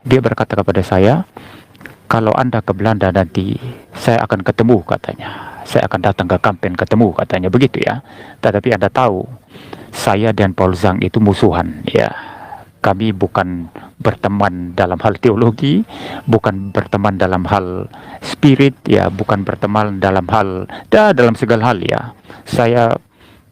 Dia berkata kepada saya, kalau Anda ke Belanda nanti, saya akan ketemu katanya. Saya akan datang ke Kampen ketemu katanya, begitu ya. Tetapi Anda tahu, saya dan Paul Zhang itu musuhan ya. Kami bukan berteman dalam hal teologi, bukan berteman dalam hal spirit ya, bukan berteman dalam hal dalam segala hal ya. Saya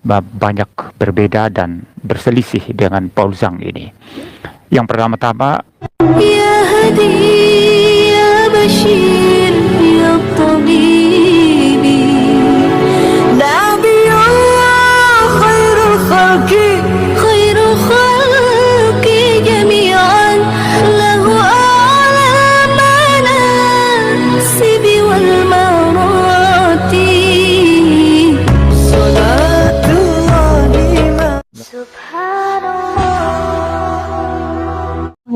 banyak berbeda dan berselisih dengan Paul Zhang ini. Yang pertama-tama, Ya Hadi, Ya Bashir, Ya Tabibi, Nabiullah khairul khalqi, khairul khalqi jami'an, lahu a'la manasibi wal marati, salatullahi subhanallah.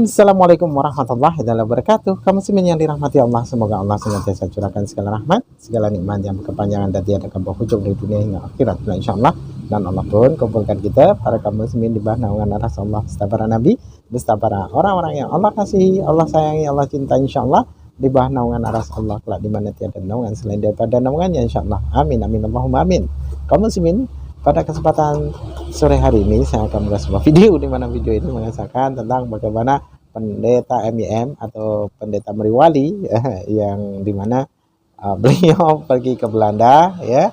Assalamualaikum warahmatullahi wabarakatuh. Kaum muslimin yang dirahmati Allah, semoga Allah senantiasa curahkan segala rahmat, segala nikmat yang berkepanjangan dan tiada berhujung dari dunia hingga akhirat, insyaallah. Dan Allah pun kumpulkan kita para kaum muslimin di bawah naungan aras Allah beserta para nabi, beserta para orang-orang yang Allah kasihi, Allah sayangi, Allah cinta, insyaallah, di bawah naungan aras Allah kelak di mana tiada naungan selain daripada naungannya, insyaallah. Amin amin Allahumma amin. Kaum muslimin, pada kesempatan sore hari ini saya akan membuat sebuah video di mana video ini mengisahkan tentang bagaimana pendeta MIM atau pendeta Meriwali yang dimana beliau pergi ke Belanda ya,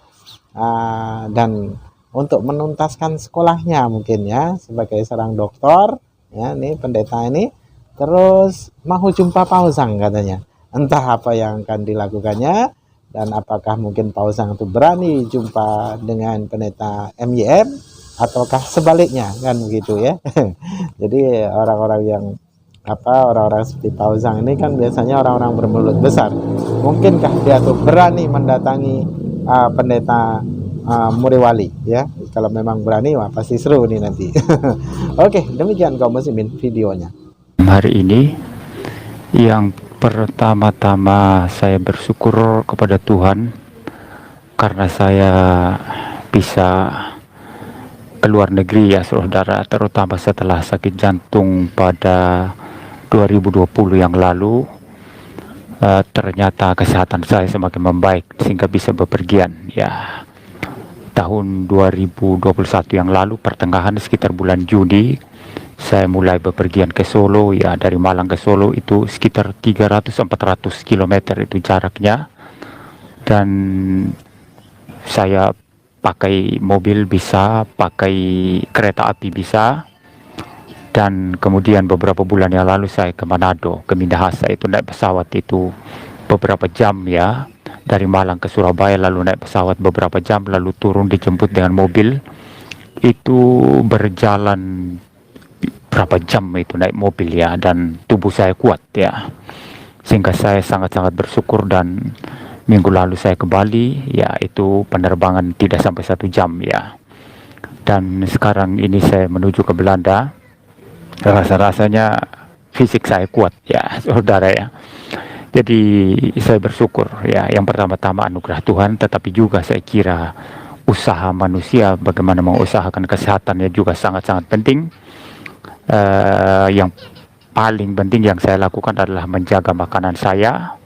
dan untuk menuntaskan sekolahnya mungkin ya sebagai seorang dokter ya. Ini pendeta ini terus mau jumpa Paul Zhang katanya, entah apa yang akan dilakukannya. Dan apakah mungkin Paul Zhang itu berani jumpa dengan pendeta MIM ataukah sebaliknya, kan begitu ya. Jadi orang-orang yang orang-orang seperti Paul Zhang ini kan biasanya orang-orang bermulut besar. Mungkinkah dia tuh berani mendatangi pendeta Muriwali ya? Kalau memang berani, wah pasti seru nih nanti. Oke, demikian kaum muslimin videonya. hari ini yang pertama-tama saya bersyukur kepada Tuhan karena saya bisa keluar negeri ya saudara, terutama setelah sakit jantung pada 2020 yang lalu. Ternyata kesehatan saya semakin membaik sehingga bisa bepergian ya. Tahun 2021 yang lalu pertengahan sekitar bulan Juni saya mulai bepergian ke Solo ya. Dari Malang ke Solo itu sekitar 300-400 km itu jaraknya, dan saya pakai mobil bisa, pakai kereta api bisa. Dan kemudian beberapa bulan yang lalu saya ke Manado, ke Minahasa, itu naik pesawat itu beberapa jam ya, dari Malang ke Surabaya, lalu naik pesawat beberapa jam, lalu turun dijemput dengan mobil. Itu berjalan berapa jam itu naik mobil ya, dan tubuh saya kuat ya, sehingga saya sangat-sangat bersyukur. Dan minggu lalu saya ke Bali ya, itu penerbangan tidak sampai 1 jam ya. Dan sekarang ini saya menuju ke Belanda. Rasa-rasanya fisik saya kuat ya saudara ya. Jadi saya bersyukur ya, yang pertama-tama anugerah Tuhan, tetapi juga saya kira usaha manusia bagaimana mengusahakan kesehatannya juga sangat-sangat penting. Yang paling penting yang saya lakukan adalah menjaga makanan saya.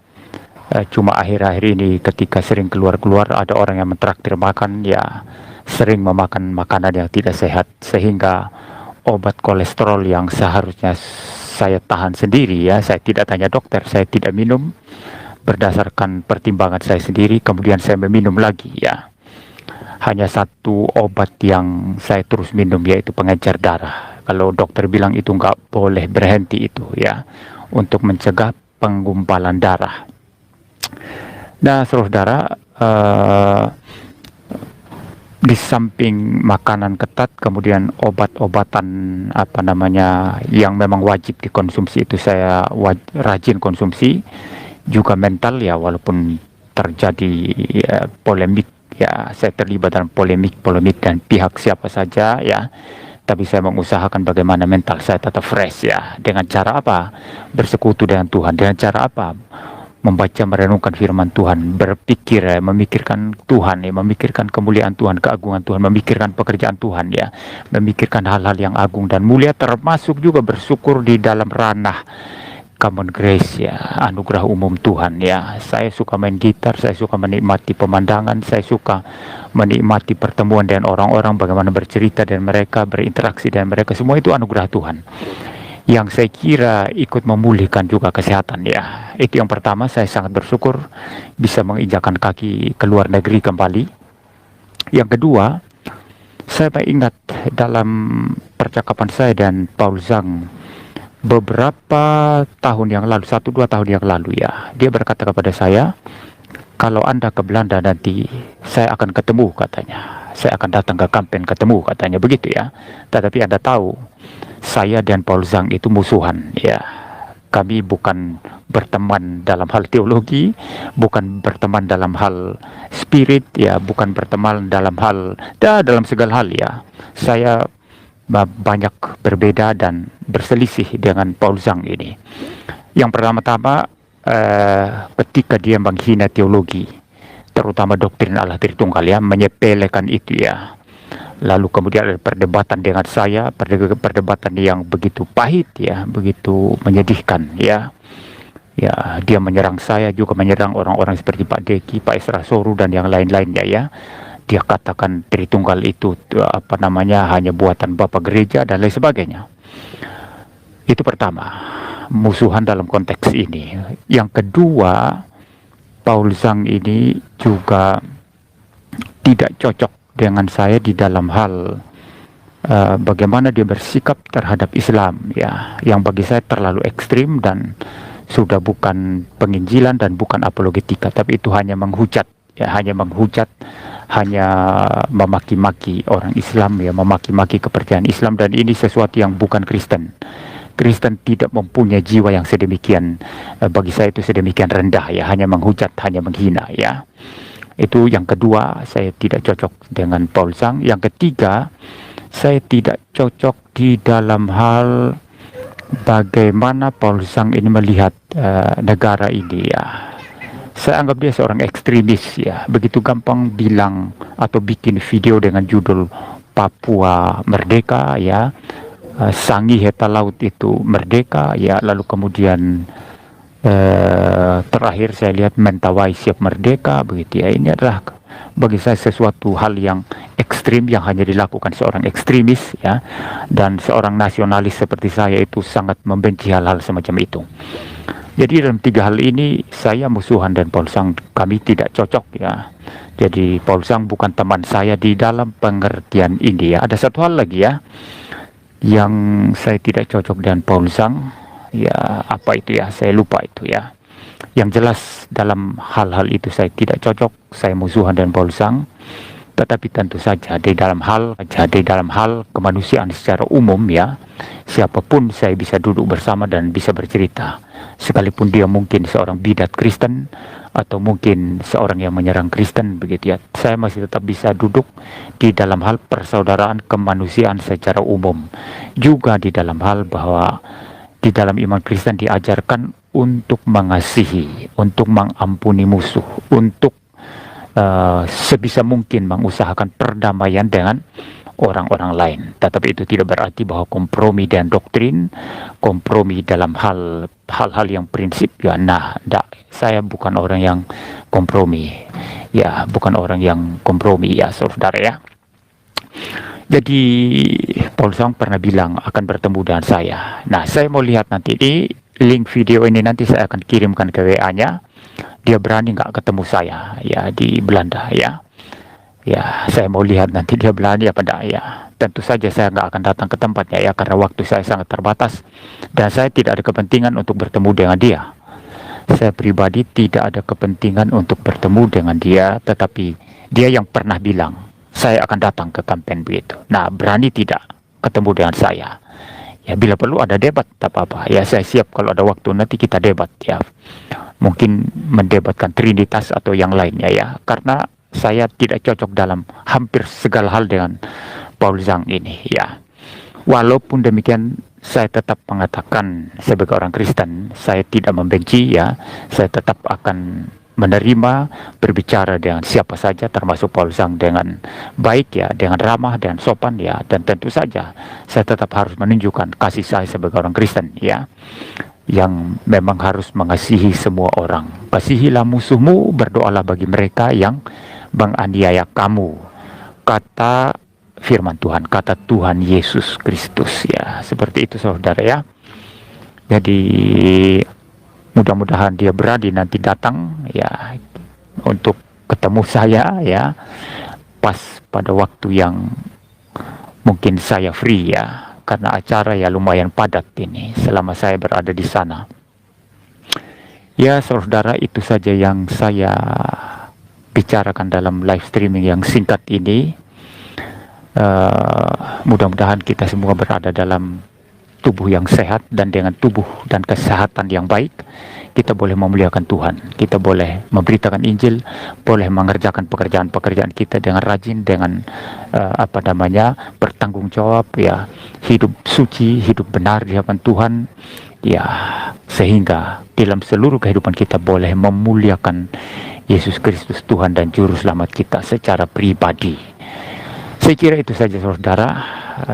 Cuma akhir-akhir ini ketika sering keluar-keluar ada orang yang mentraktir makan ya, sering memakan makanan yang tidak sehat, sehingga obat kolesterol yang seharusnya saya tahan sendiri ya, saya tidak tanya dokter, saya tidak minum berdasarkan pertimbangan saya sendiri, kemudian saya meminum lagi ya. Hanya satu obat yang saya terus minum, yaitu pengencer darah. Kalau dokter bilang itu nggak boleh berhenti itu ya, untuk mencegah penggumpalan darah. Nah saudara, di samping makanan ketat, kemudian obat-obatan yang memang wajib dikonsumsi itu saya rajin konsumsi. Juga mental ya, walaupun terjadi polemik ya, saya terlibat dalam polemik dan pihak siapa saja ya, tapi saya mengusahakan bagaimana mental saya tetap fresh ya. Dengan cara apa? Bersekutu dengan Tuhan. Dengan cara apa? Membaca, merenungkan firman Tuhan, berpikir ya, memikirkan Tuhan ya, memikirkan kemuliaan Tuhan, keagungan Tuhan, memikirkan pekerjaan Tuhan ya, memikirkan hal-hal yang agung dan mulia, termasuk juga bersyukur di dalam ranah common grace ya, anugerah umum Tuhan ya. Saya suka main gitar, saya suka menikmati pemandangan, saya suka menikmati pertemuan dengan orang-orang, bagaimana bercerita dengan mereka, berinteraksi dengan mereka, semua itu anugerah Tuhan yang saya kira ikut memulihkan juga kesehatan ya. Itu yang pertama, saya sangat bersyukur bisa menginjakan kaki ke luar negeri kembali. Yang kedua, saya ingat dalam percakapan saya dan Paul Zhang beberapa tahun yang lalu, 1-2 tahun yang lalu ya, dia berkata kepada saya, kalau Anda ke Belanda nanti, saya akan ketemu katanya. Saya akan datang ke kampen ketemu katanya, begitu ya. Tetapi Anda tahu, saya dan Paul Zhang itu musuhan ya. Kami bukan berteman dalam hal teologi, bukan berteman dalam hal spirit ya, bukan berteman dalam hal, dalam segala hal ya. Saya banyak berbeda dan berselisih dengan Paul Zhang ini. Yang pertama-tama, ketika dia menghina teologi, terutama doktrin Allah Tritunggal ya, menyepelekan itu ya. Lalu kemudian ada perdebatan dengan saya, perdebatan yang begitu pahit ya, begitu menyedihkan ya. Ya, dia menyerang saya, juga menyerang orang-orang seperti Pak Deki, Pak Esra Soru dan yang lain-lainnya ya. Dia katakan Tritunggal itu hanya buatan Bapak Gereja dan lain sebagainya. Itu pertama, musuhan dalam konteks ini. Yang kedua, Paul Zhang ini juga tidak cocok dengan saya di dalam hal bagaimana dia bersikap terhadap Islam ya, yang bagi saya terlalu ekstrim dan sudah bukan penginjilan dan bukan apologetika, tapi itu hanya menghujat ya, hanya memaki-maki orang Islam ya, memaki-maki kepercayaan Islam, dan ini sesuatu yang bukan Kristen. Kristen tidak mempunyai jiwa yang sedemikian, bagi saya itu sedemikian rendah ya, hanya menghujat, hanya menghina ya. Itu yang kedua, saya tidak cocok dengan Paul Zhang. Yang ketiga, saya tidak cocok di dalam hal bagaimana Paul Zhang ini melihat negara ini ya. Saya anggap dia seorang ekstremis ya, begitu gampang bilang atau bikin video dengan judul Papua Merdeka ya, Sangi Heta Laut itu merdeka ya, lalu kemudian terakhir saya lihat Mentawai siap merdeka begitu ya. Ini adalah bagi saya sesuatu hal yang ekstrim yang hanya dilakukan seorang ekstremis ya, dan seorang nasionalis seperti saya itu sangat membenci hal-hal semacam itu. Jadi dalam tiga hal ini saya musuhan dan Paul Zhang, kami tidak cocok ya. Jadi Paul Zhang bukan teman saya di dalam pengertian ini ya. Ada satu hal lagi ya yang saya tidak cocok dengan Paul Zhang ya, apa itu ya, saya lupa itu ya. Yang jelas dalam hal-hal itu saya tidak cocok, saya musuhan dengan Paul Zhang. Tetapi tentu saja di dalam hal kemanusiaan secara umum ya, siapapun saya bisa duduk bersama dan bisa bercerita, sekalipun dia mungkin seorang bidat Kristen atau mungkin seorang yang menyerang Kristen begitu ya, saya masih tetap bisa duduk di dalam hal persaudaraan kemanusiaan secara umum. Juga di dalam hal bahwa di dalam iman Kristen diajarkan untuk mengasihi, untuk mengampuni musuh, untuk sebisa mungkin mengusahakan perdamaian dengan orang-orang lain. Tetapi itu tidak berarti bahwa kompromi dan doktrin, kompromi dalam hal-hal yang prinsip ya, saya bukan orang yang kompromi ya, bukan orang yang kompromi ya saudara ya. Jadi Paul Zhang pernah bilang akan bertemu dengan saya. Nah, saya mau lihat nanti di link video ini, nanti saya akan kirimkan ke WA-nya. Dia berani nggak ketemu saya ya di Belanda ya. Ya, saya mau lihat nanti dia berani apa enggak ya. Tentu saja saya nggak akan datang ke tempatnya ya, karena waktu saya sangat terbatas dan saya tidak ada kepentingan untuk bertemu dengan dia. Saya pribadi tidak ada kepentingan untuk bertemu dengan dia, tetapi dia yang pernah bilang saya akan datang ke kampen begitu. Nah, berani tidak ketemu dengan saya. Ya, bila perlu ada debat, tak apa-apa. Ya, saya siap kalau ada waktu nanti kita debat ya. Mungkin mendebatkan Trinitas atau yang lainnya ya. Karena saya tidak cocok dalam hampir segala hal dengan Paul Zhang ini ya. Walaupun demikian, saya tetap mengatakan sebagai orang Kristen, saya tidak membenci ya. Saya tetap akan menerima, berbicara dengan siapa saja termasuk Paul Zhang dengan baik ya, dengan ramah dan sopan ya, dan tentu saja saya tetap harus menunjukkan kasih saya sebagai orang Kristen ya. yang memang harus mengasihi semua orang. Kasihilah musuhmu, berdoalah bagi mereka yang menganiaya kamu. Kata firman Tuhan, kata Tuhan Yesus Kristus, ya. Seperti itu saudara, ya. Jadi mudah-mudahan dia berani nanti datang, ya, untuk ketemu saya, ya, pas pada waktu yang mungkin saya free, ya, karena acara ya lumayan padat ini selama saya berada di sana. Ya saudara, itu saja yang saya bicarakan dalam live streaming yang singkat ini. Mudah-mudahan kita semua berada dalam tubuh yang sehat, dan dengan tubuh dan kesehatan yang baik kita boleh memuliakan Tuhan, kita boleh memberitakan Injil, boleh mengerjakan pekerjaan-pekerjaan kita dengan rajin, dengan bertanggung jawab, ya, hidup suci, hidup benar di hadapan Tuhan, ya, sehingga dalam seluruh kehidupan kita boleh memuliakan Yesus Kristus Tuhan dan Juru Selamat kita secara pribadi. Saya kira itu saja saudara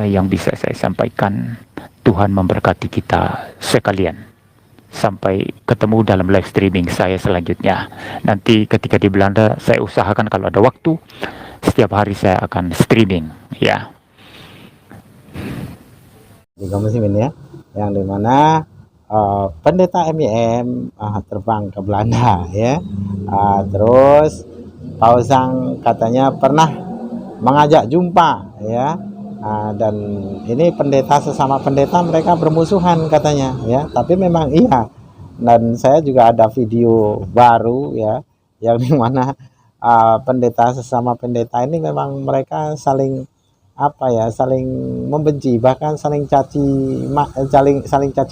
yang bisa saya sampaikan. Tuhan memberkati kita sekalian. Sampai ketemu dalam live streaming saya selanjutnya. Nanti ketika di Belanda saya usahakan kalau ada waktu, setiap hari saya akan streaming, ya. Di kaum muslimin, ya, yang dimana pendeta MIM terbang ke Belanda, ya. Terus Pausang katanya pernah mengajak jumpa, ya. Dan ini pendeta sesama pendeta mereka bermusuhan katanya, ya, tapi memang iya. Dan saya juga ada video baru, ya, yang dimana pendeta sesama pendeta ini memang mereka saling saling membenci, bahkan saling caci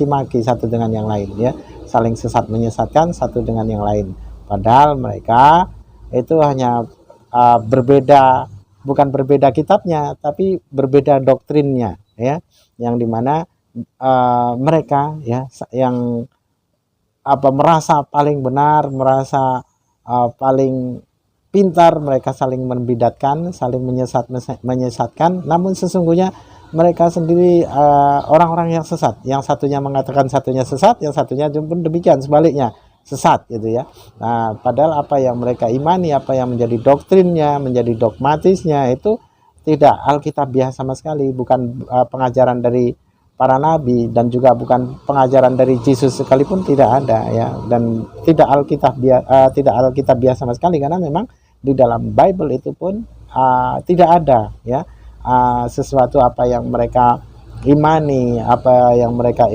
maki satu dengan yang lain, ya, saling sesat menyesatkan satu dengan yang lain. Padahal mereka itu hanya berbeda, bukan berbeda kitabnya, tapi berbeda doktrinnya, ya, yang dimana mereka, ya, yang merasa paling benar, merasa paling pintar, mereka saling membidatkan, saling menyesatkan, namun sesungguhnya mereka sendiri orang-orang yang sesat. Yang satunya mengatakan satunya sesat, yang satunya pun demikian sebaliknya, sesat, gitu, ya. Nah, padahal apa yang mereka imani, apa yang menjadi doktrinnya, menjadi dogmatisnya itu tidak alkitabiah sama sekali, bukan pengajaran dari para nabi, dan juga bukan pengajaran dari Yesus sekalipun, tidak ada, ya, dan tidak alkitabiah sama sekali, karena memang di dalam Bible itu pun tidak ada, ya, sesuatu apa yang mereka imani, apa yang mereka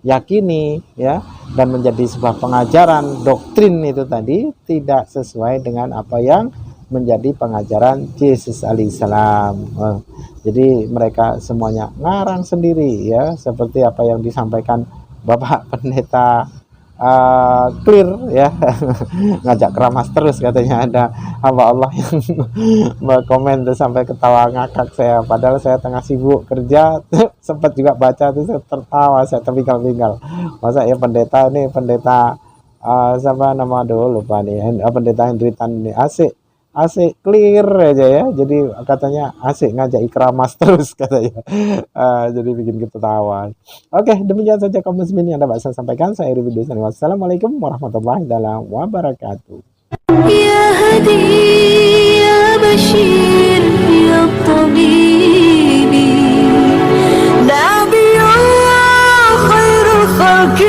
yakini, ya, dan menjadi sebuah pengajaran doktrin itu tadi tidak sesuai dengan apa yang menjadi pengajaran Yesus alaihissalam. Jadi mereka semuanya ngarang sendiri, ya, seperti apa yang disampaikan Bapak Pendeta clear, ya. Ngajak keramas terus katanya, ada hamba Allah yang komen tuh sampai ketawa ngakak saya, padahal saya tengah sibuk kerja. Sempat juga baca tuh, saya tertawa, saya terpinggal-pinggal. Masa ya pendeta siapa nama dulu lupa nih, pendeta Hendritan ini asik clear aja, ya, jadi katanya asik ngajak ikramas terus katanya. Jadi bikin kita tawa. Oke, demikian saja kaum muslimin yang dapat saya sampaikan. Saya Ridwan Dusani. Wassalamualaikum warahmatullahi wabarakatuh. يا هدي يا بشير يا طبيبي نبي الله خير الخلق